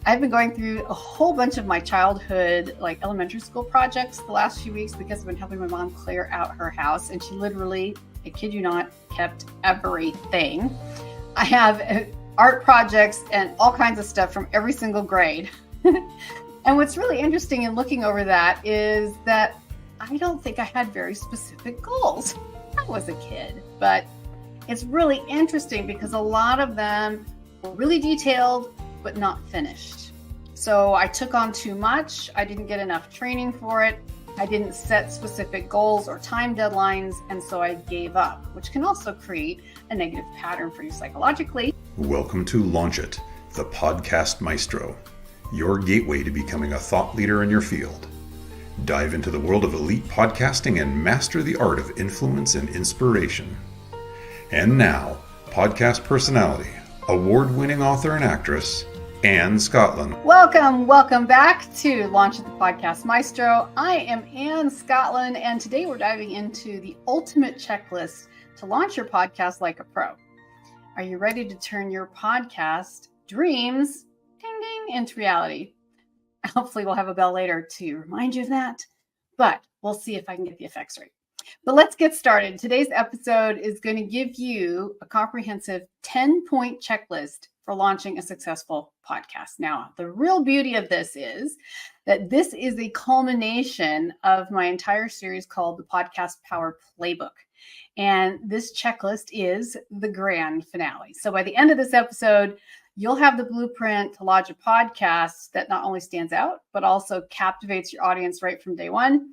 I've been going through a whole bunch of my childhood, like elementary school projects the last few weeks because I've been helping my mom clear out her house. And she literally, I kid you not, kept everything. I have art projects and all kinds of stuff from every single grade. And what's really interesting in looking over that is that I don't think I had very specific goals. I was a kid, but it's really interesting because a lot of them were really detailed, but not finished. So I took on too much. I didn't get enough training for it. I didn't set specific goals or time deadlines. And so I gave up, which can also create a negative pattern for you psychologically. Welcome to Launch It, the Podcast Maestro, your gateway to becoming a thought leader in your field. Dive into the world of elite podcasting and master the art of influence and inspiration. And now, podcast personality, award-winning author and actress, Anne Scottlin. Welcome back to Launch It, the Podcast Maestro. I am Anne Scottlin, and today we're diving into the ultimate checklist to launch your podcast like a pro. Are you ready to turn your podcast dreams, ding ding, into reality? Hopefully we'll have a bell later to remind you of that, but we'll see if I can get the effects right. But let's get started. Today's episode is going to give you a comprehensive 10-point checklist for launching a successful podcast. Now, the real beauty of this is that this is a culmination of my entire series called the Podcast Power Playbook. And this checklist is the grand finale. So by the end of this episode, you'll have the blueprint to launch a podcast that not only stands out, but also captivates your audience right from day one.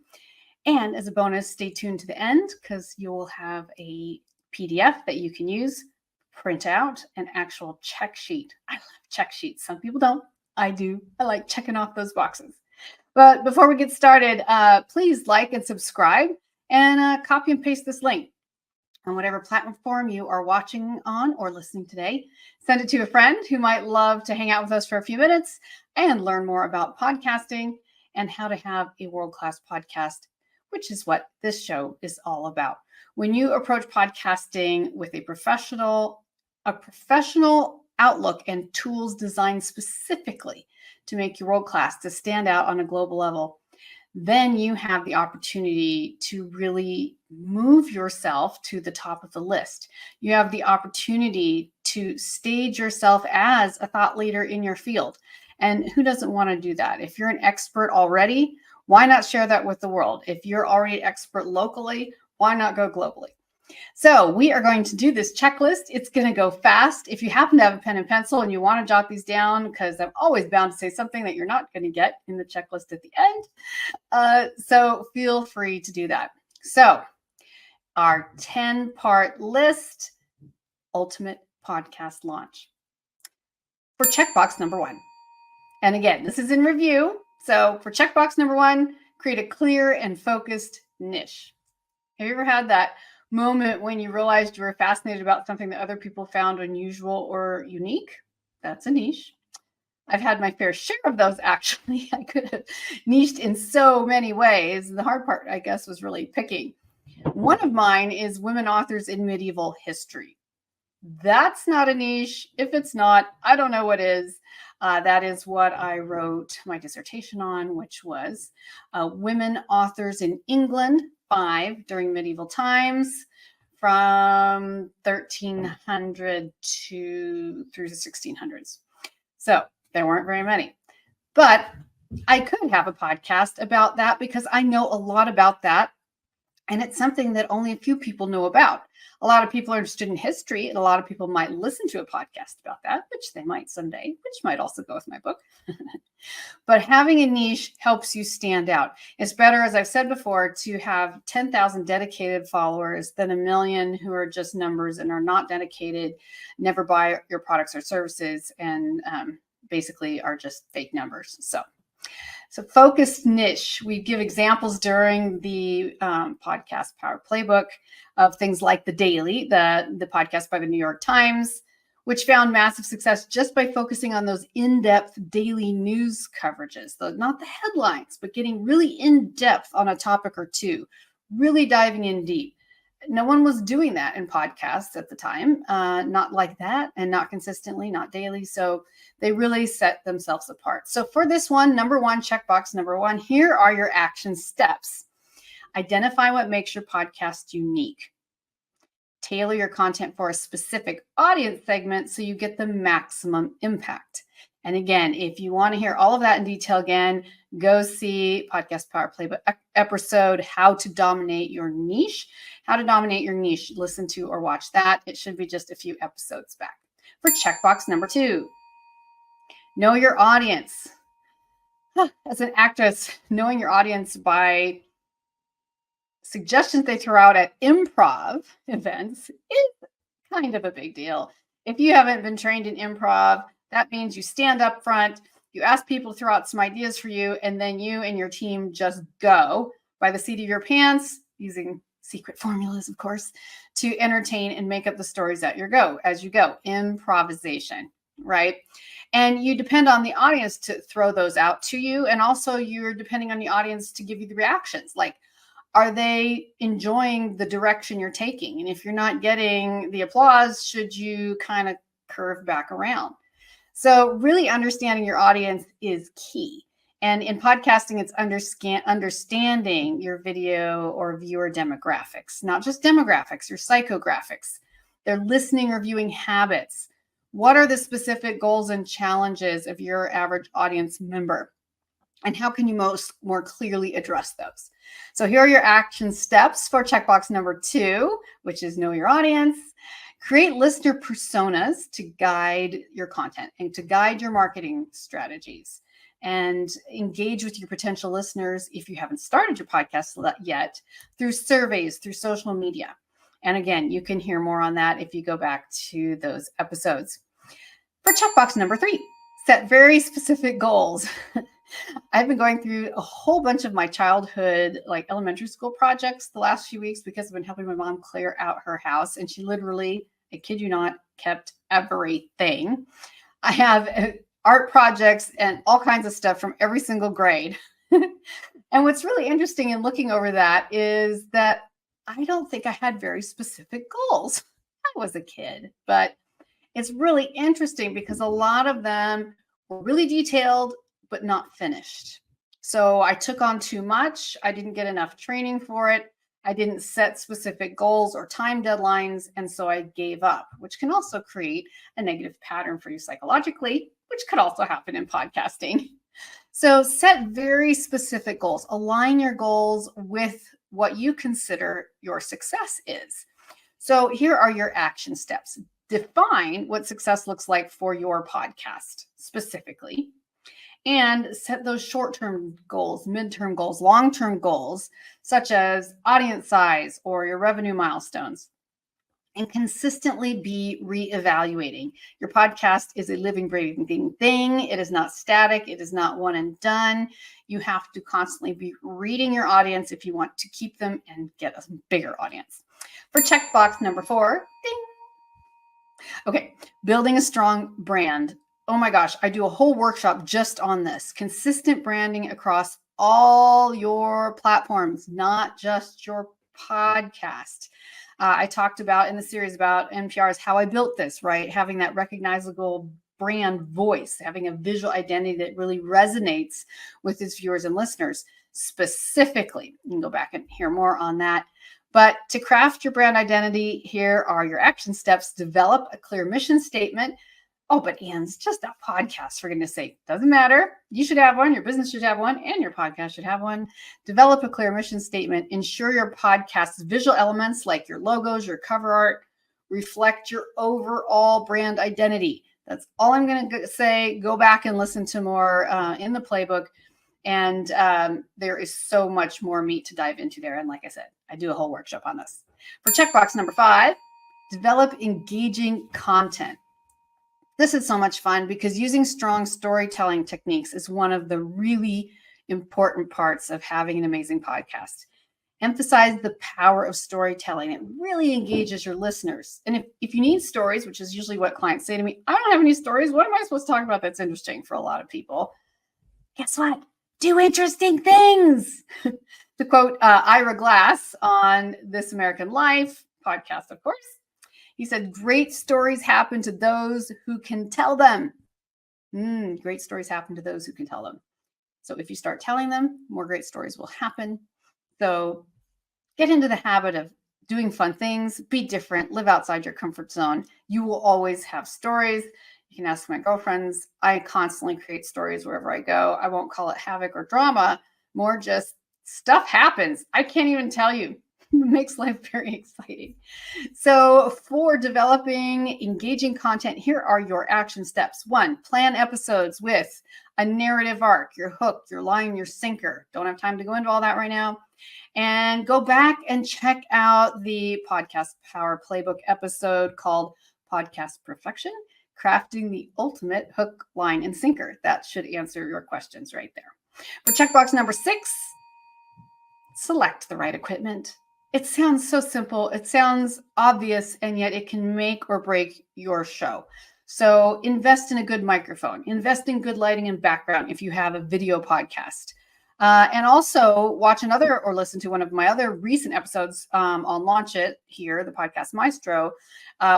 And as a bonus, stay tuned to the end because you will have a PDF that you can use, print out an actual check sheet. I love check sheets. Some people don't. I do. I like checking off those boxes. But before we get started, please like and subscribe and copy and paste this link on whatever platform you are watching on or listening today. Send it to a friend who might love to hang out with us for a few minutes and learn more about podcasting and how to have a world-class podcast, which is what this show is all about. When you approach podcasting with a professional outlook and tools designed specifically to make you world-class, to stand out on a global level, then you have the opportunity to really move yourself to the top of the list. You have the opportunity to stage yourself as a thought leader in your field. And who doesn't want to do that? If you're an expert already, why not share that with the world? If you're already an expert locally, why not go globally? So we are going to do this checklist. It's going to go fast. If you happen to have a pen and pencil and you want to jot these down, because I'm always bound to say something that you're not going to get in the checklist at the end. So feel free to do that. So our 10-part list, ultimate podcast launch. For checkbox number 1. And again, this is in review. So for checkbox number 1, create a clear and focused niche. Have you ever had that moment when you realized you were fascinated about something that other people found unusual or unique? That's a niche. I've had my fair share of those, actually. I could have niched in so many ways. The hard part, I guess, was really picking. One of mine is women authors in medieval history. That's not a niche. If it's not, I don't know what is. That is what I wrote my dissertation on, which was women authors in England, 5 during medieval times, from 1300 through the 1600s. So there weren't very many. But I could have a podcast about that because I know a lot about that. And it's something that only a few people know about. A lot of people are interested in history, and a lot of people might listen to a podcast about that, which they might someday, which might also go with my book. But having a niche helps you stand out. It's better, as I've said before, to have 10,000 dedicated followers than a million who are just numbers and are not dedicated, never buy your products or services, and basically are just fake numbers. So focused niche, we give examples during the Podcast Power Playbook of things like The Daily, the podcast by the New York Times, which found massive success just by focusing on those in-depth daily news coverages, not the headlines, but getting really in-depth on a topic or two, really diving in deep. no one was doing that in podcasts at the time, not like that, and not consistently, not daily. So they really set themselves apart. So for this one, number one, checkbox number one, here are your action steps. Identify what makes your podcast unique. Tailor your content for a specific audience segment so you get the maximum impact. And again, if you want to hear all of that in detail again, go see Podcast Power Playbook episode, How to Dominate Your Niche. How to Dominate Your Niche. Listen to or watch that. It should be just a few episodes back. For checkbox number two, know your audience. As an actress, knowing your audience by suggestions they throw out at improv events is kind of a big deal. If you haven't been trained in improv, that means you stand up front, you ask people to throw out some ideas for you, and then you and your team just go by the seat of your pants, using secret formulas, of course, to entertain and make up the stories as you go. Improvisation, right? And you depend on the audience to throw those out to you. And also you're depending on the audience to give you the reactions. Like, are they enjoying the direction you're taking? And if you're not getting the applause, should you kind of curve back around? So really understanding your audience is key. And in podcasting, it's understanding your video or viewer demographics, not just demographics, your psychographics, their listening or viewing habits. What are the specific goals and challenges of your average audience member? And how can you more clearly address those? So here are your action steps for checkbox number two, which is know your audience. Create listener personas to guide your content and to guide your marketing strategies, and engage with your potential listeners if you haven't started your podcast yet through surveys, through social media. And again, you can hear more on that if you go back to those episodes. For checkbox number three, set very specific goals. I've been going through a whole bunch of my childhood, like elementary school projects the last few weeks because I've been helping my mom clear out her house. And she literally, I kid you not, kept everything. I have art projects and all kinds of stuff from every single grade. And what's really interesting in looking over that is that I don't think I had very specific goals. I was a kid, but it's really interesting because a lot of them were really detailed, but not finished. So I took on too much. I didn't get enough training for it. I didn't set specific goals or time deadlines. And so I gave up, which can also create a negative pattern for you psychologically, which could also happen in podcasting. So set very specific goals. Align your goals with what you consider your success is. So here are your action steps. Define what success looks like for your podcast specifically, and set those short-term goals, midterm goals, long-term goals, such as audience size or your revenue milestones, and consistently be reevaluating. Your podcast is a living, breathing thing. It is not static. It is not one and done. You have to constantly be reading your audience if you want to keep them and get a bigger audience. For checkbox number 4, ding. Okay, building a strong brand. Oh my gosh, I do a whole workshop just on this. Consistent branding across all your platforms, not just your podcast. I talked about in the series about NPR's How I Built This, right? Having that recognizable brand voice, having a visual identity that really resonates with its viewers and listeners. Specifically, you can go back and hear more on that. But to craft your brand identity, here are your action steps. Develop a clear mission statement. Oh, but Anne's just a podcast, for goodness sake. Doesn't matter. You should have one. Your business should have one. And your podcast should have one. Develop a clear mission statement. Ensure your podcast's visual elements, like your logos, your cover art, reflect your overall brand identity. That's all I'm going to say. Go back and listen to more in the playbook. And there is so much more meat to dive into there. And like I said, I do a whole workshop on this. For checkbox number 5, develop engaging content. This is so much fun because using strong storytelling techniques is one of the really important parts of having an amazing podcast. Emphasize the power of storytelling. It really engages your listeners. And if you need stories, which is usually what clients say to me, I don't have any stories. What am I supposed to talk about that's interesting for a lot of people? Guess what? do interesting things. To quote Ira Glass on This American Life podcast, of course, he said, great stories happen to those who can tell them. Great stories happen to those who can tell them. So if you start telling them, more great stories will happen. So get into the habit of doing fun things, be different, live outside your comfort zone. You will always have stories. You can ask my girlfriends. I constantly create stories wherever I go. I won't call it havoc or drama, more just stuff happens. I can't even tell you. It makes life very exciting. So for developing engaging content, here are your action steps. 1, plan episodes with a narrative arc, your hook, your line, your sinker. Don't have time to go into all that right now. And go back and check out the Podcast Power Playbook episode called Podcast Perfection, Crafting the Ultimate Hook, Line, and Sinker. That should answer your questions right there. For checkbox number 6, select the right equipment. It sounds so simple. It sounds obvious, and yet it can make or break your show. So invest in a good microphone, invest in good lighting and background if you have a video podcast. And also watch another or listen to one of my other recent episodes. I'll launch it here, the Podcast Maestro,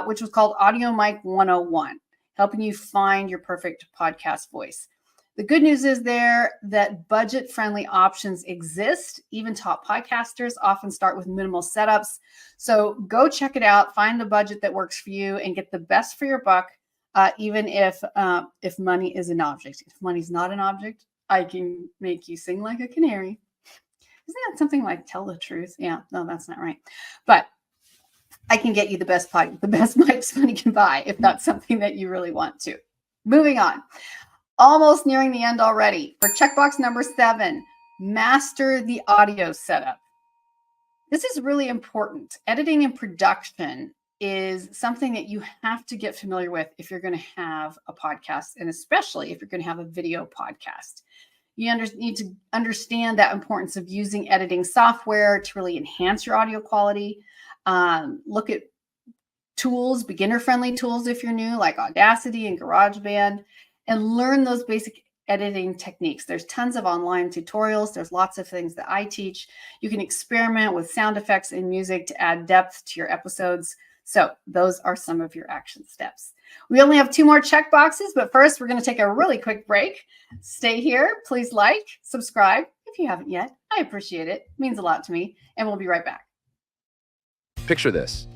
which was called Audio Mic 101, helping you find your perfect podcast voice. The good news is there that budget-friendly options exist. Even top podcasters often start with minimal setups. So go check it out, find the budget that works for you, and get the best for your buck, even if money is an object. If money's not an object, I can make you sing like a canary. Isn't that something like tell the truth? Yeah, no, that's not right. But I can get you the best mics money can buy if that's something that you really want to. Moving on. Almost nearing the end already. For checkbox number 7, master the audio setup. This is really important. Editing and production is something that you have to get familiar with if you're going to have a podcast, and especially if you're going to have a video podcast. You need to understand that importance of using editing software to really enhance your audio quality. Look at tools, beginner-friendly tools if you're new, like Audacity and GarageBand, and learn those basic editing techniques. There's tons of online tutorials. There's lots of things that I teach. You can experiment with sound effects and music to add depth to your episodes. So those are some of your action steps. We only have 2 more check boxes, but first we're going to take a really quick break. Stay here. Please like, subscribe if you haven't yet. I appreciate it. It means a lot to me. And we'll be right back. Picture this.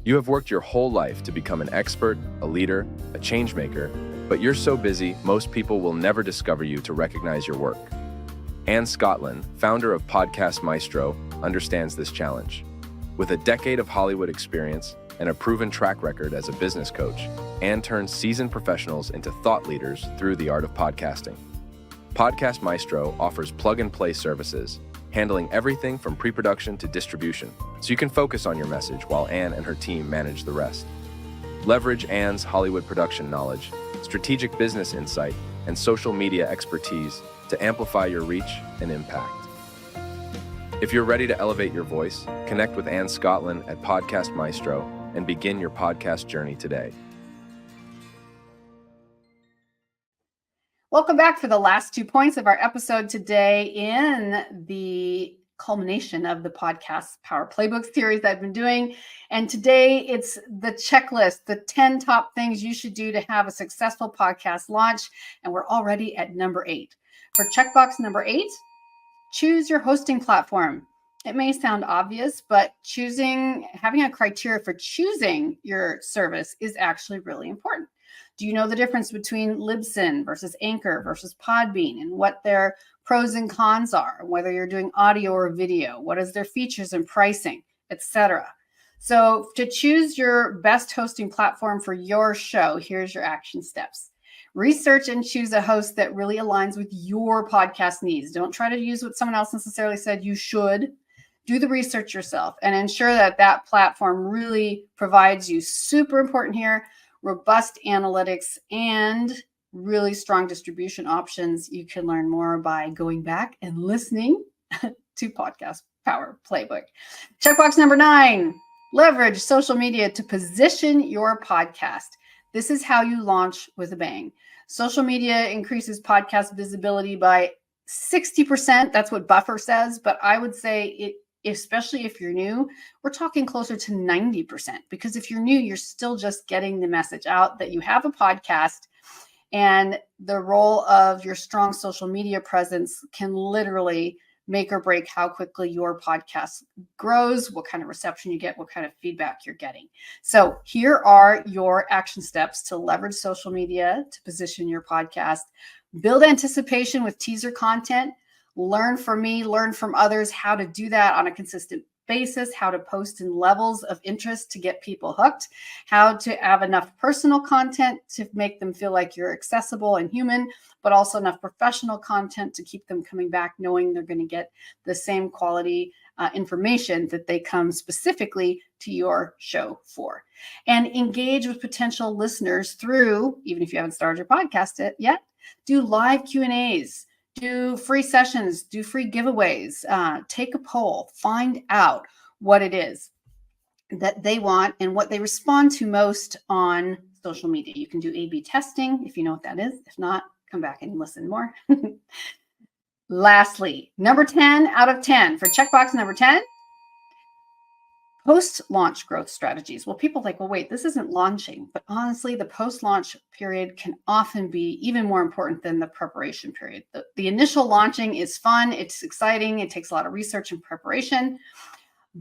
You have worked your whole life to become an expert, a leader, a change maker, but you're so busy, most people will never discover you to recognize your work. Anne Scottlin, founder of Podcast Maestro, understands this challenge. With a decade of Hollywood experience and a proven track record as a business coach, Anne turns seasoned professionals into thought leaders through the art of podcasting. Podcast Maestro offers plug-and-play services, handling everything from pre-production to distribution, so you can focus on your message while Anne and her team manage the rest. Leverage Anne's Hollywood production knowledge, strategic business insight, and social media expertise to amplify your reach and impact. If you're ready to elevate your voice, connect with Anne Scottlin at Podcast Maestro and begin your podcast journey today. Welcome back for the last 2 points of our episode today in the culmination of the Podcast Power Playbook series that I've been doing. And today it's the checklist, the 10 top things you should do to have a successful podcast launch. And we're already at number 8. For checkbox number 8, choose your hosting platform. It may sound obvious, but having a criteria for choosing your service is actually really important. Do you know the difference between Libsyn versus Anchor versus Podbean and what their pros and cons are, whether you're doing audio or video, what is their features and pricing, etc. So to choose your best hosting platform for your show, here's your action steps. Research and choose a host that really aligns with your podcast needs. Don't try to use what someone else necessarily said you should. Do the research yourself and ensure that that platform really provides you, super important here, robust analytics and really strong distribution options. You can learn more by going back and listening to Podcast Power Playbook. Checkbox number 9, leverage social media to position your podcast. This is how you launch with a bang. Social media increases podcast visibility by 60%, that's what Buffer says, but I would say it, especially if you're new, we're talking closer to 90%, because if you're new, you're still just getting the message out that you have a podcast, and the role of your strong social media presence can literally make or break how quickly your podcast grows, what kind of reception you get, what kind of feedback you're getting. So here are your action steps to leverage social media to position your podcast. Build anticipation with teaser content. Learn from me, learn from others how to do that on a consistent basis, how to post in levels of interest to get people hooked, how to have enough personal content to make them feel like you're accessible and human, but also enough professional content to keep them coming back, knowing they're going to get the same quality information that they come specifically to your show for. And engage with potential listeners through, even if you haven't started your podcast yet, do live Q&As. Do free sessions, do free giveaways, take a poll, find out what it is that they want and what they respond to most on social media. You can do A/B testing if you know what that is. If not, come back and listen more. Lastly, number 10 out of 10 for checkbox number 10. Post-launch growth strategies. Well, people are like, well, wait, this isn't launching. But honestly, the post-launch period can often be even more important than the preparation period. The initial launching is fun. It's exciting. It takes a lot of research and preparation.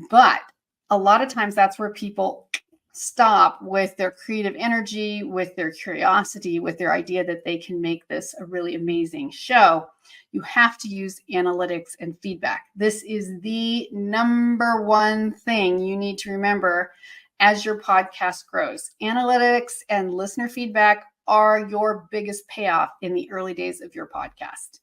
But a lot of times that's where people stop with their creative energy, with their curiosity, with their idea that they can make this a really amazing show. You have to use analytics and feedback. This is the number one thing you need to remember as your podcast grows. Analytics and listener feedback are your biggest payoff in the early days of your podcast.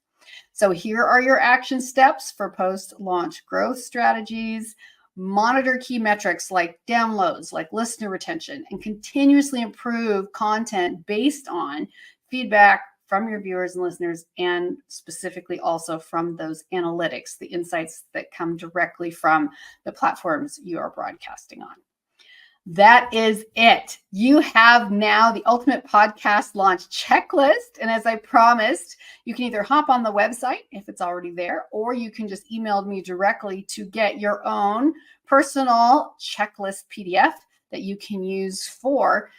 So here are your action steps for post-launch growth strategies. Monitor key metrics like downloads, like listener retention, and continuously improve content based on feedback from your viewers and listeners, and specifically also from those analytics, the insights that come directly from the platforms you are broadcasting on. That is it. You have now the ultimate podcast launch checklist. And as I promised, you can either hop on the website if it's already there, or you can just email me directly to get your own personal checklist PDF that you can use for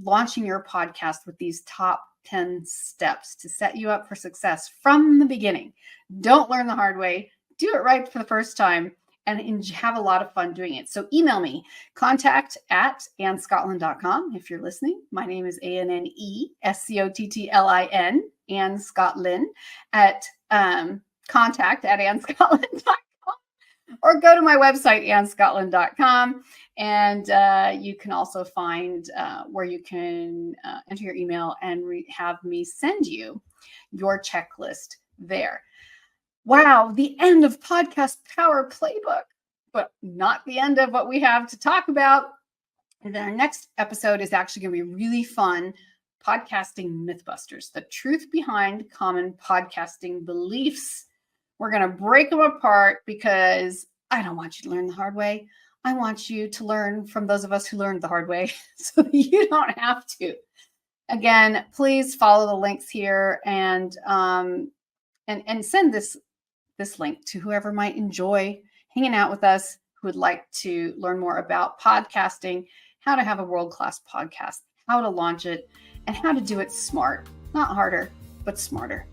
launching your podcast with these top 10 steps to set you up for success from the beginning. Don't learn the hard way. Do it right for the first time and have a lot of fun doing it. So email me, contact@annescottlin.com. If you're listening, my name is ANNESCOTTLIN, Anne Scottlin, at contact@annescottlin.com. Or go to my website, annescottlin.com, and you can also find where you can enter your email and have me send you your checklist there. Wow, the end of Podcast Power Playbook, but not the end of what we have to talk about. And then our next episode is actually going to be really fun. Podcasting Mythbusters, the truth behind common podcasting beliefs. We're going to break them apart because I don't want you to learn the hard way. I want you to learn from those of us who learned the hard way so that you don't have to. Again, please follow the links here and send this link to whoever might enjoy hanging out with us, who would like to learn more about podcasting, how to have a world-class podcast, how to launch it, and how to do it smart, not harder, but smarter.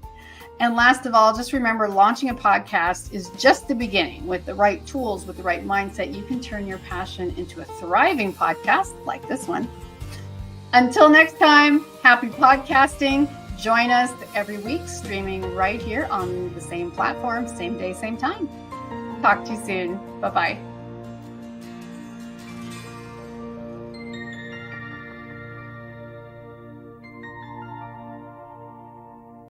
And last of all, just remember, launching a podcast is just the beginning. With the right tools, with the right mindset, you can turn your passion into a thriving podcast like this one. Until next time, happy podcasting. Join us every week, streaming right here on the same platform, same day, same time. Talk to you soon. Bye-bye.